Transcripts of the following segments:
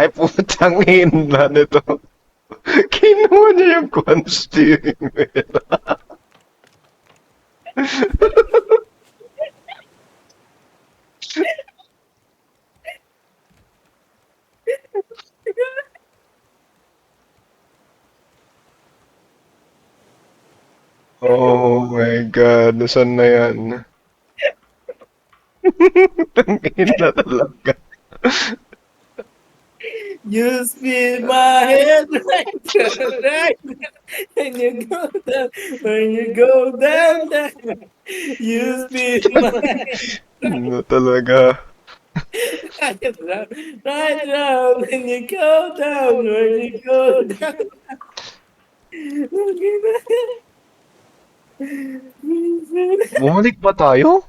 Ay, putang ina nito. Kinuha niya yung steering wheel. Oh my God, nasan na yan? Tangina talaga. You spin my head right to right, and you go down, when you go down, down. You spin my head Ano talaga? right round, right round, and you go down, when you go down. Bumalik ba tayo?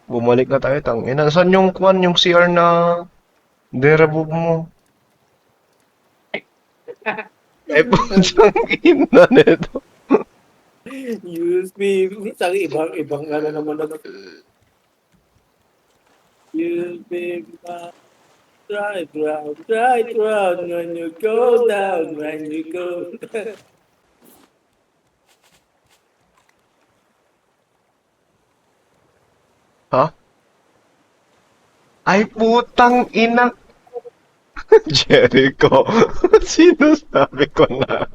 Bumalik na tayo, tangina. Saan yung kwan, yung CR na derabog mo? Ay, putang ina nito. You spin, minsan ibang ano naman na you spin my right round, when you go down, when you go down. Ha? Ay, putang ina. Jericho. Sinasabi ko na.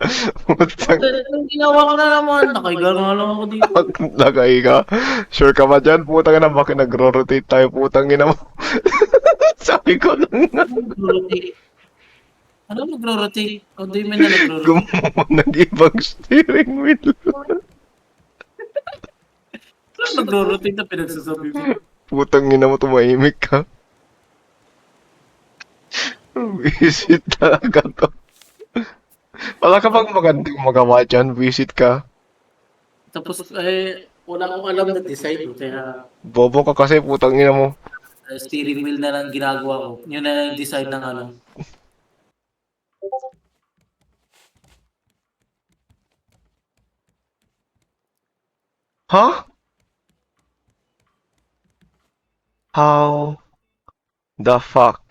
Putang Ang ginawa ko na naman, nakahiga nga lang ako dito. lagay ka. Sure ka ba dyan? Putang ina, bakit nagro-rotate tayo? Putang ina mo. Sabi ko lang nga. Nagro-rotate. Ano nagro-rotate? O di man na nagro-rotate. Gumawa ng ibang steering wheel. Ano nagro-rotate na pinagsasabi mo? Putang ina mo, tumahimik ka. Visit talaga to. Wala ka bang magandang magawa dyan? Visit ka. Tapos, wala akong alam na design. Kaya, Bobo ka kasi, putang ina mo. steering wheel na lang ginagawa ko. Yun na lang yung design ng ano. Huh? How the fuck?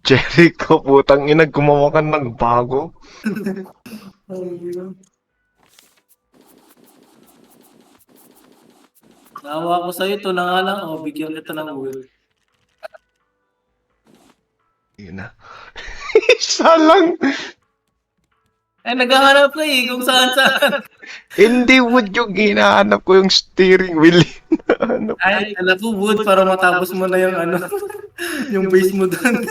Jericho, putang ina, gumawa ka ng bago. Nawa ko sa'yo, ito na nga lang. O, bigyan kita ng wheel. Yun na. Isa lang. Naghahanap ka kung saan. Hindi wood yung hinahanap ko yung steering wheel. Hinahanap. Alam ko wood para matapos mo na yung ano, yung base mo doon.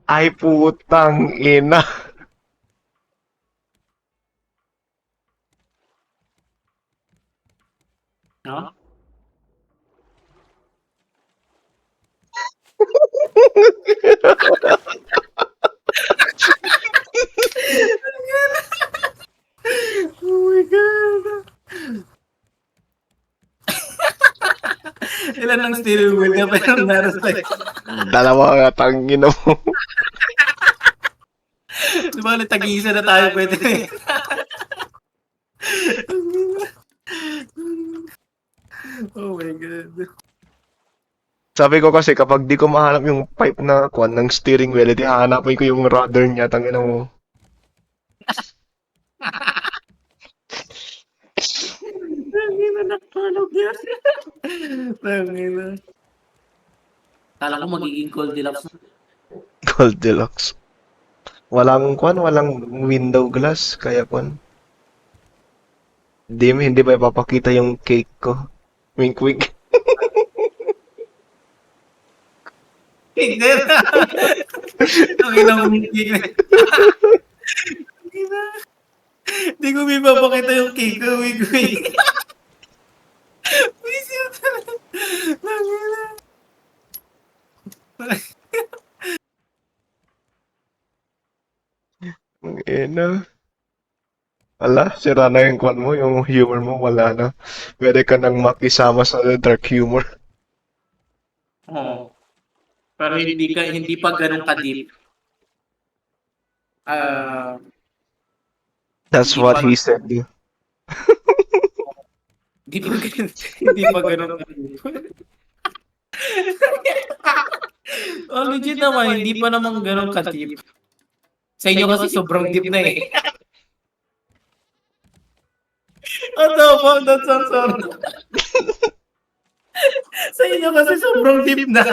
Ay, putang ina. No? Oh my God. Ilan ang steering wheel niya pero meron tayo. Dalawa nga, tangina mo. Di ba, tag-iisa na tayo pwede na yun. Oh my God. Sabi ko kasi kapag di ko mahanap yung pipe na kwan ng steering wheel, edi hahanapin ko yung rudder niya, tangina mo. Tangina, nakapalog yan. Tangina. Kala ko magiging Goldilocks na. Goldilocks. Walang kwan, walang window glass, kaya kwan. Hindi ba ipapakita yung cake ko? Wink wink. Hindi na. Tangina mo yung Hindi ko may papakita yung cake ko. Wig. Visit talaga. Tangina. Ang ina. Ala, sira na yung kwan mo, yung humor mo, wala na. Pwede ka nang makisama sa dark humor. Oo. Pero hindi pa ganun ka-deep. Ah, That's hindi what pa he said. hindi pa ganun, hindi pa ganun ka-deep. Oh, legit naman, hindi pa naman ganun ka-deep. Sa inyo kasi sobrang deep na eh. Ano po, that's so sorry. Sa inyo kasi sobrang deep na.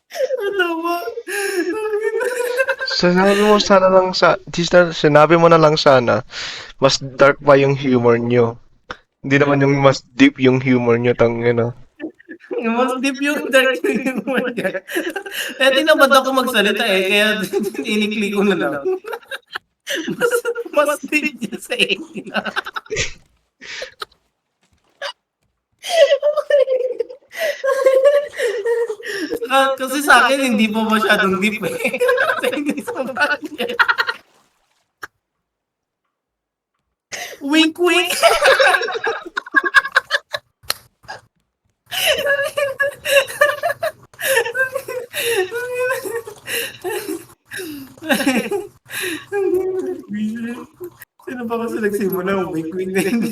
Ano ba? Sinabi mo na lang sana, mas dark pa yung humor nyo. Hindi naman yung mas deep yung humor nyo, tangina. Mas deep yung dark humor niya. Eh, tinamad ako magsalita eh, kaya inikli ko na lang. Mas, mas deep niya sa inyo. Kasi sa akin, hindi pa masyadong deep eh. Sa hindi sobrang deep. Wink, wink. Sino ba kasi nagsimula? Wink, wink na hindi.